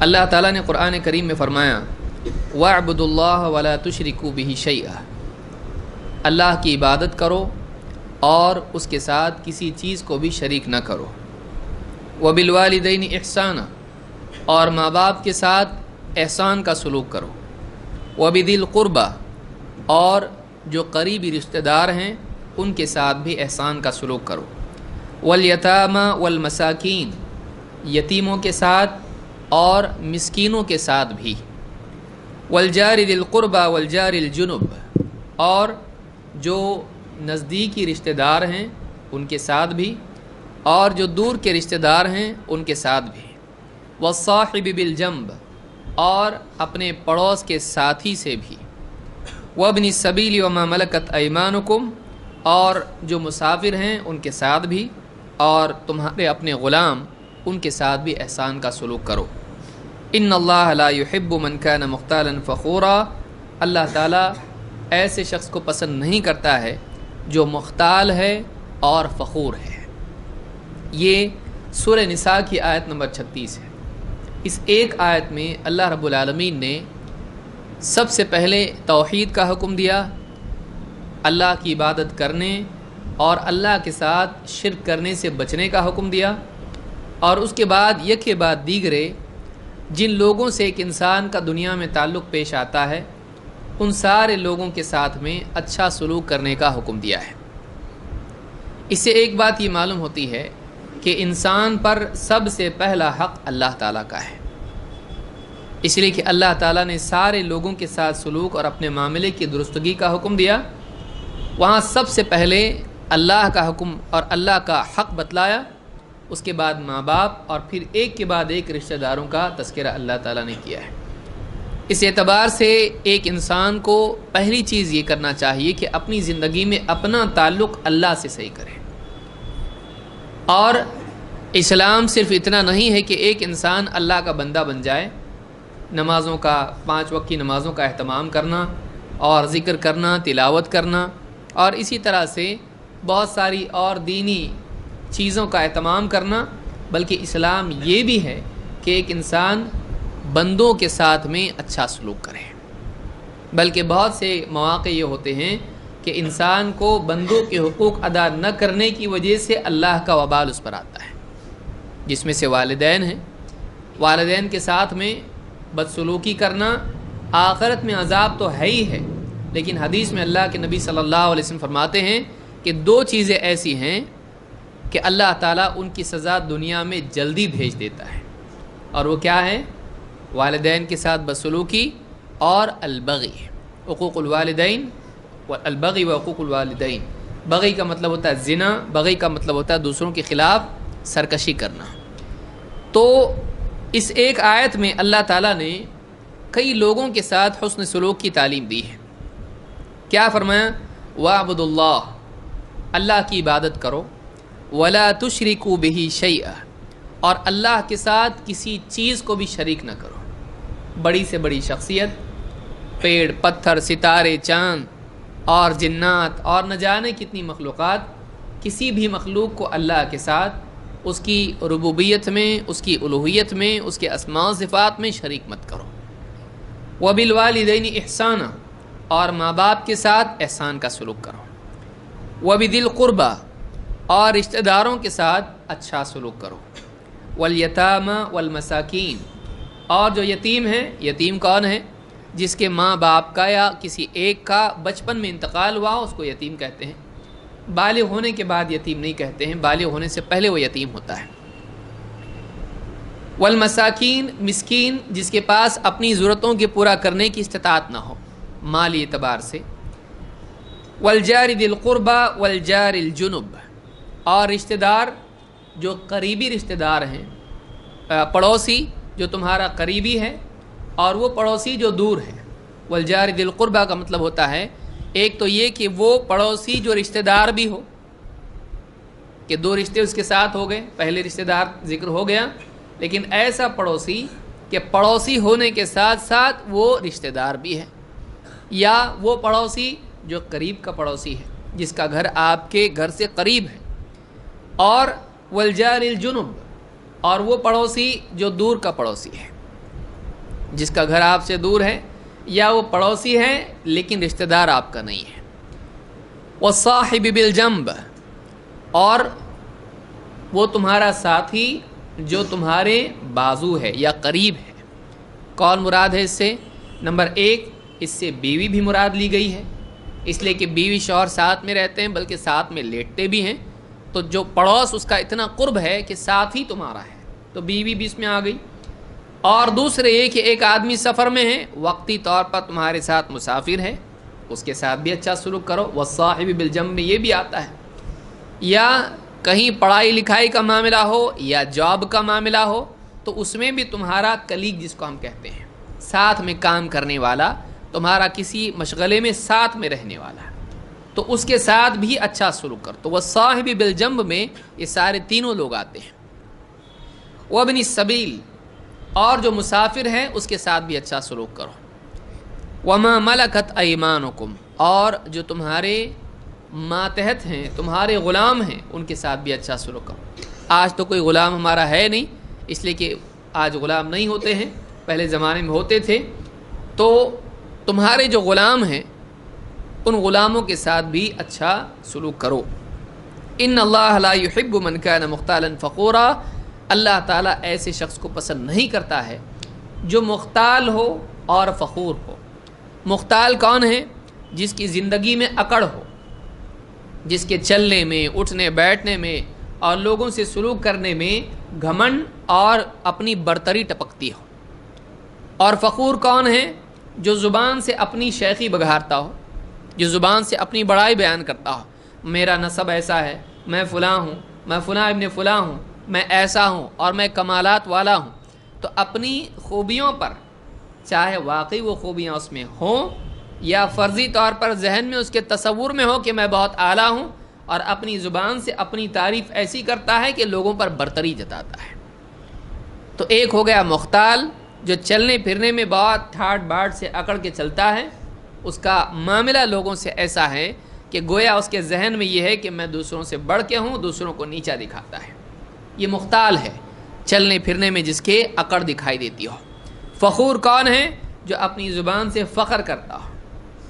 اللہ تعالیٰ نے قرآن کریم میں فرمایا وَاعْبُدُوا اللَّهَ وَلَا تُشْرِكُوا بِهِ شَيْئًا، اللہ کی عبادت کرو اور اس کے ساتھ کسی چیز کو بھی شریک نہ کرو۔ وَبِالْوَالِدَيْنِ إِحْسَانًا، اور ماں باپ کے ساتھ احسان کا سلوک کرو۔ وَبِذِي الْقُرْبَى، اور جو قریبی رشتہ دار ہیں ان کے ساتھ بھی احسان کا سلوک کرو۔ وَالْيَتَامَى وَالْمَسَاكِينِ، یتیموں کے ساتھ اور مسکینوں کے ساتھ بھی۔ وَالْجَارِ ذِي الْقُرْبَى وَالْجَارِ الْجُنُبِ، اور جو نزدیکی رشتہ دار ہیں ان کے ساتھ بھی اور جو دور کے رشتہ دار ہیں ان کے ساتھ بھی۔ وَالصَّاحِبِ بِالْجَنبِ، اور اپنے پڑوس کے ساتھی سے بھی۔ وَابْنِ السَّبِيلِ وَمَا مَلَكَتْ أَيْمَانُكُمْ، اور جو مسافر ہیں ان کے ساتھ بھی اور تمہارے اپنے غلام ان کے ساتھ بھی احسان کا سلوک کرو۔ ان اللہ لا يحب من كان مختالا فخورا، اللہ تعالیٰ ایسے شخص کو پسند نہیں کرتا ہے جو مختال ہے اور فخور ہے۔ یہ سورہ نساء کی آیت نمبر 36 ہے۔ اس ایک آیت میں اللہ رب العالمین نے سب سے پہلے توحید کا حکم دیا، اللہ کی عبادت کرنے اور اللہ کے ساتھ شرک کرنے سے بچنے کا حکم دیا، اور اس کے بعد یک کے بعد دیگرے جن لوگوں سے ایک انسان کا دنیا میں تعلق پیش آتا ہے ان سارے لوگوں کے ساتھ میں اچھا سلوک کرنے کا حکم دیا ہے۔ اس سے ایک بات یہ معلوم ہوتی ہے کہ انسان پر سب سے پہلا حق اللہ تعالیٰ کا ہے، اس لیے کہ اللہ تعالیٰ نے سارے لوگوں کے ساتھ سلوک اور اپنے معاملے کی درستگی کا حکم دیا، وہاں سب سے پہلے اللہ کا حکم اور اللہ کا حق بتلایا، اس کے بعد ماں باپ اور پھر ایک کے بعد ایک رشتہ داروں کا تذکرہ اللہ تعالیٰ نے کیا ہے۔ اس اعتبار سے ایک انسان کو پہلی چیز یہ کرنا چاہیے کہ اپنی زندگی میں اپنا تعلق اللہ سے صحیح کرے۔ اور اسلام صرف اتنا نہیں ہے کہ ایک انسان اللہ کا بندہ بن جائے، نمازوں کا 5 وقت کی نمازوں کا اہتمام کرنا اور ذکر کرنا، تلاوت کرنا اور اسی طرح سے بہت ساری اور دینی چیزوں کا اہتمام کرنا، بلکہ اسلام یہ بھی ہے کہ ایک انسان بندوں کے ساتھ میں اچھا سلوک کرے۔ بلکہ بہت سے مواقع یہ ہوتے ہیں کہ انسان کو بندوں کے حقوق ادا نہ کرنے کی وجہ سے اللہ کا وبال اس پر آتا ہے، جس میں سے والدین ہیں۔ والدین کے ساتھ میں بدسلوکی کرنا آخرت میں عذاب تو ہے ہی ہے، لیکن حدیث میں اللہ کے نبی صلی اللہ علیہ وسلم فرماتے ہیں کہ 2 چیزیں ایسی ہیں کہ اللہ تعالیٰ ان کی سزا دنیا میں جلدی بھیج دیتا ہے، اور وہ کیا ہے؟ والدین کے ساتھ بدسلوکی اور البغی، حقوق الوالدین البغی و حقوق الوالدین۔ بغی کا مطلب ہوتا ہے زنا، بغی کا مطلب ہوتا ہے دوسروں کے خلاف سرکشی کرنا۔ تو اس ایک آیت میں اللہ تعالیٰ نے کئی لوگوں کے ساتھ حسن سلوک کی تعلیم دی ہے۔ کیا فرمایا؟ وَاعْبُدُوا اللَّهَ، اللہ کی عبادت کرو، وَلَا تُشْرِكُوا بِهِ شَيْئًا، اور اللہ کے ساتھ کسی چیز کو بھی شریک نہ کرو۔ بڑی سے بڑی شخصیت، پیڑ، پتھر، ستارے، چاند اور جنات اور نہ جانے کتنی مخلوقات، کسی بھی مخلوق کو اللہ کے ساتھ اس کی ربوبیت میں، اس کی الوہیت میں، اس کے اسماء و صفات میں شریک مت کرو۔ وَبِالْوَالِدَيْنِ إِحْسَانًا، اور ماں باپ کے ساتھ احسان کا سلوک کرو۔ وَبِذِي الْقُرْبَى، اور رشتہ داروں کے ساتھ اچھا سلوک کرو۔ وَالْيَتَامَى وَالْمَسَاكِينِ، اور جو یتیم ہیں، یتیم کون ہے؟ جس کے ماں باپ کا یا کسی ایک کا بچپن میں انتقال ہوا اس کو یتیم کہتے ہیں۔ بالغ ہونے کے بعد یتیم نہیں کہتے ہیں، بالغ ہونے سے پہلے وہ یتیم ہوتا ہے۔ والمساکین، مسکین جس کے پاس اپنی ضرورتوں کے پورا کرنے کی استطاعت نہ ہو مالی اعتبار سے۔ والجار ذی القربى والجار الجنب، اور رشتہ دار جو قریبی رشتہ دار ہیں، پڑوسی جو تمہارا قریبی ہے اور وہ پڑوسی جو دور ہے۔ والجار ذی القربى کا مطلب ہوتا ہے ایک تو یہ کہ وہ پڑوسی جو رشتہ دار بھی ہو، کہ 2 رشتے اس کے ساتھ ہو گئے، پہلے رشتہ دار ذکر ہو گیا، لیکن ایسا پڑوسی کہ پڑوسی ہونے کے ساتھ ساتھ وہ رشتہ دار بھی ہے، یا وہ پڑوسی جو قریب کا پڑوسی ہے جس کا گھر آپ کے گھر سے قریب ہے۔ اور والجار الجنب، اور وہ پڑوسی جو دور کا پڑوسی ہے۔ جس کا گھر آپ سے دور ہے یا وہ پڑوسی ہے لیکن رشتہ دار آپ کا نہیں ہے۔ والصاحب بالجنب، اور وہ تمہارا ساتھی جو تمہارے بازو ہے یا قریب ہے۔ کون مراد ہے اس سے؟ نمبر 1، اس سے بیوی بھی مراد لی گئی ہے، اس لیے کہ بیوی شوہر ساتھ میں رہتے ہیں بلکہ ساتھ میں لیٹتے بھی ہیں، تو جو پڑوس اس کا اتنا قرب ہے کہ ساتھ ہی تمہارا ہے، تو بیوی بھی اس میں آ گئی۔ اور دوسرے یہ کہ ایک آدمی سفر میں ہے، وقتی طور پر تمہارے ساتھ مسافر ہے، اس کے ساتھ بھی اچھا سلوک کرو۔ والصاحب بالجنب میں یہ بھی آتا ہے، یا کہیں پڑھائی لکھائی کا معاملہ ہو یا جاب کا معاملہ ہو، تو اس میں بھی تمہارا کلیگ جس کو ہم کہتے ہیں، ساتھ میں کام کرنے والا، تمہارا کسی مشغلے میں ساتھ میں رہنے والا، تو اس کے ساتھ بھی اچھا سلوک کرو۔ تو والصاحب بالجنب میں یہ سارے تینوں لوگ آتے ہیں۔ وابن السبیل، اور جو مسافر ہے اس کے ساتھ بھی اچھا سلوک کرو۔ وما ملکت ایمانکم، اور جو تمہارے ماتحت ہیں، تمہارے غلام ہیں، ان کے ساتھ بھی اچھا سلوک کرو۔ آج تو کوئی غلام ہمارا ہے نہیں، اس لیے کہ آج غلام نہیں ہوتے ہیں، پہلے زمانے میں ہوتے تھے۔ تو تمہارے جو غلام ہیں ان غلاموں کے ساتھ بھی اچھا سلوک کرو۔ ان اللہ لا يحب من كان مختالا فخورا، اللہ تعالیٰ ایسے شخص کو پسند نہیں کرتا ہے جو مختال ہو اور فخور ہو۔ مختال کون ہے؟ جس کی زندگی میں اکڑ ہو، جس کے چلنے میں، اٹھنے بیٹھنے میں اور لوگوں سے سلوک کرنے میں گھمنڈ اور اپنی برتری ٹپکتی ہو۔ اور فخور کون ہے؟ جو زبان سے اپنی شیخی بگھارتا ہو، جو زبان سے اپنی بڑائی بیان کرتا ہو، میرا نسب ایسا ہے، میں فلاں ہوں، میں فلاں ابن فلاں ہوں، میں ایسا ہوں اور میں کمالات والا ہوں۔ تو اپنی خوبیوں پر، چاہے واقعی وہ خوبیاں اس میں ہوں یا فرضی طور پر ذہن میں اس کے تصور میں ہو کہ میں بہت اعلیٰ ہوں، اور اپنی زبان سے اپنی تعریف ایسی کرتا ہے کہ لوگوں پر برتری جتاتا ہے۔ تو ایک ہو گیا مختال، جو چلنے پھرنے میں بہت ٹھاٹ باٹ سے اکڑ کے چلتا ہے، اس کا معاملہ لوگوں سے ایسا ہے کہ گویا اس کے ذہن میں یہ ہے کہ میں دوسروں سے بڑھ کے ہوں، دوسروں کو نیچا دکھاتا ہے۔ یہ مختال ہے، چلنے پھرنے میں جس کے اکڑ دکھائی دیتی ہو۔ فخور کون ہے؟ جو اپنی زبان سے فخر کرتا ہو،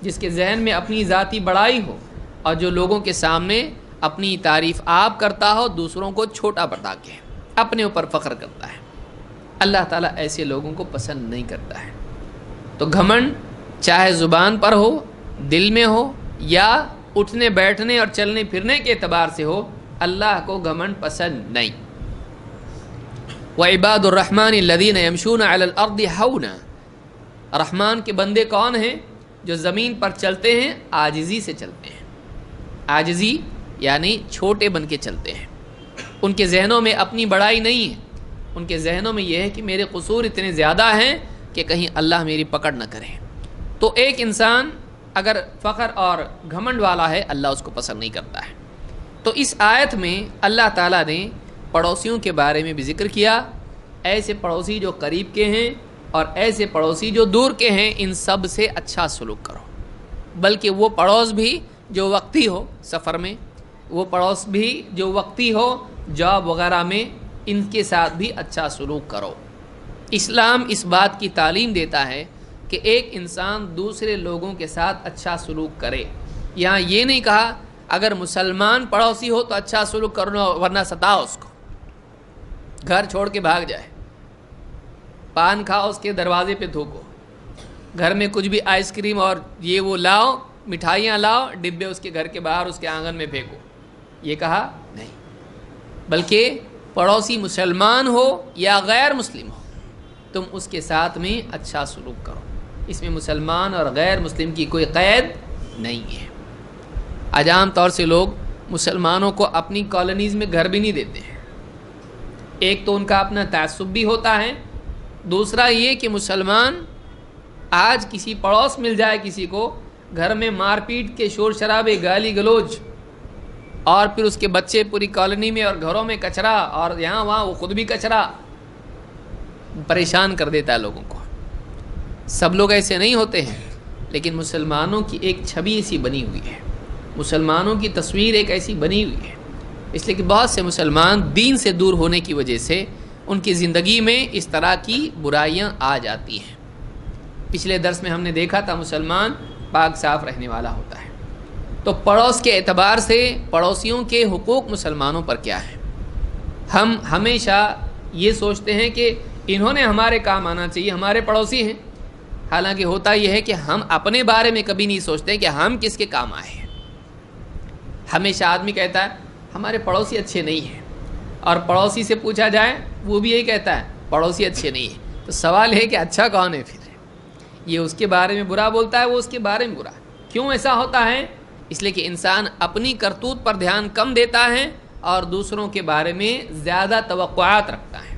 جس کے ذہن میں اپنی ذاتی بڑائی ہو، اور جو لوگوں کے سامنے اپنی تعریف آپ کرتا ہو، دوسروں کو چھوٹا بتا کے اپنے اوپر فخر کرتا ہے۔ اللہ تعالیٰ ایسے لوگوں کو پسند نہیں کرتا ہے۔ تو گھمنڈ چاہے زبان پر ہو، دل میں ہو، یا اٹھنے بیٹھنے اور چلنے پھرنے کے اعتبار سے ہو، اللہ کو گھمنڈ پسند نہیں۔ وعباد الرحمن الذین یمشون علی الارض ہونا، رحمان کے بندے کون ہیں؟ جو زمین پر چلتے ہیں عاجزی سے چلتے ہیں۔ عاجزی یعنی چھوٹے بن کے چلتے ہیں، ان کے ذہنوں میں اپنی بڑائی نہیں ہے، ان کے ذہنوں میں یہ ہے کہ میرے قصور اتنے زیادہ ہیں کہ کہیں اللہ میری پکڑ نہ کرے۔ تو ایک انسان اگر فخر اور گھمنڈ والا ہے، اللہ اس کو پسند نہیں کرتا ہے۔ تو اس آیت میں اللہ تعالیٰ نے پڑوسیوں کے بارے میں بھی ذکر کیا، ایسے پڑوسی جو قریب کے ہیں اور ایسے پڑوسی جو دور کے ہیں، ان سب سے اچھا سلوک کرو۔ بلکہ وہ پڑوس بھی جو وقتی ہو سفر میں، وہ پڑوس بھی جو وقتی ہو جاب وغیرہ میں، ان کے ساتھ بھی اچھا سلوک کرو۔ اسلام اس بات کی تعلیم دیتا ہے کہ ایک انسان دوسرے لوگوں کے ساتھ اچھا سلوک کرے۔ یہاں یہ نہیں کہا اگر مسلمان پڑوسی ہو تو اچھا سلوک کرو ورنہ ستاؤ اس کو، گھر چھوڑ کے بھاگ جائے، پان کھاؤ اس کے دروازے پہ تھوکو، گھر میں کچھ بھی آئس کریم اور یہ وہ لاؤ، مٹھائیاں لاؤ، ڈبے اس کے گھر کے باہر اس کے آنگن میں پھینکو، یہ کہا نہیں۔ بلکہ پڑوسی مسلمان ہو یا غیر مسلم ہو، تم اس کے ساتھ میں اچھا سلوک کرو۔ اس میں مسلمان اور غیر مسلم کی کوئی قید نہیں ہے۔ آج عام طور سے لوگ مسلمانوں کو اپنی کالونیز میں گھر بھی نہیں دیتے ہیں۔ ایک تو ان کا اپنا تعصب بھی ہوتا ہے، دوسرا یہ کہ مسلمان آج کسی پڑوس مل جائے کسی کو، گھر میں مار پیٹ کے شور شرابے، گالی گلوچ، اور پھر اس کے بچے پوری کالونی میں اور گھروں میں کچرا، اور یہاں وہاں وہ خود بھی کچرا، پریشان کر دیتا ہے لوگوں کو۔ سب لوگ ایسے نہیں ہوتے ہیں، لیکن مسلمانوں کی ایک چھبی ایسی بنی ہوئی ہے، مسلمانوں کی تصویر ایک ایسی بنی ہوئی ہے، اس لیے کہ بہت سے مسلمان دین سے دور ہونے کی وجہ سے ان کی زندگی میں اس طرح کی برائیاں آ جاتی ہیں۔ پچھلے درس میں ہم نے دیکھا تھا مسلمان پاک صاف رہنے والا ہوتا ہے۔ تو پڑوس کے اعتبار سے پڑوسیوں کے حقوق مسلمانوں پر کیا ہے؟ ہم ہمیشہ یہ سوچتے ہیں کہ انہوں نے ہمارے کام آنا چاہیے، ہمارے پڑوسی ہیں، حالانکہ ہوتا یہ ہے کہ ہم اپنے بارے میں کبھی نہیں سوچتے کہ ہم کس کے کام آئے ہیں۔ ہمیشہ آدمی کہتا ہے ہمارے پڑوسی اچھے نہیں ہیں، اور پڑوسی سے پوچھا جائے وہ بھی یہی کہتا ہے پڑوسی اچھے نہیں ہیں۔ تو سوال ہے کہ اچھا کون ہے پھر؟ یہ اس کے بارے میں برا بولتا ہے، وہ اس کے بارے میں برا۔ کیوں ایسا ہوتا ہے؟ اس لیے کہ انسان اپنی کرتوت پر دھیان کم دیتا ہے اور دوسروں کے بارے میں زیادہ توقعات رکھتا ہے۔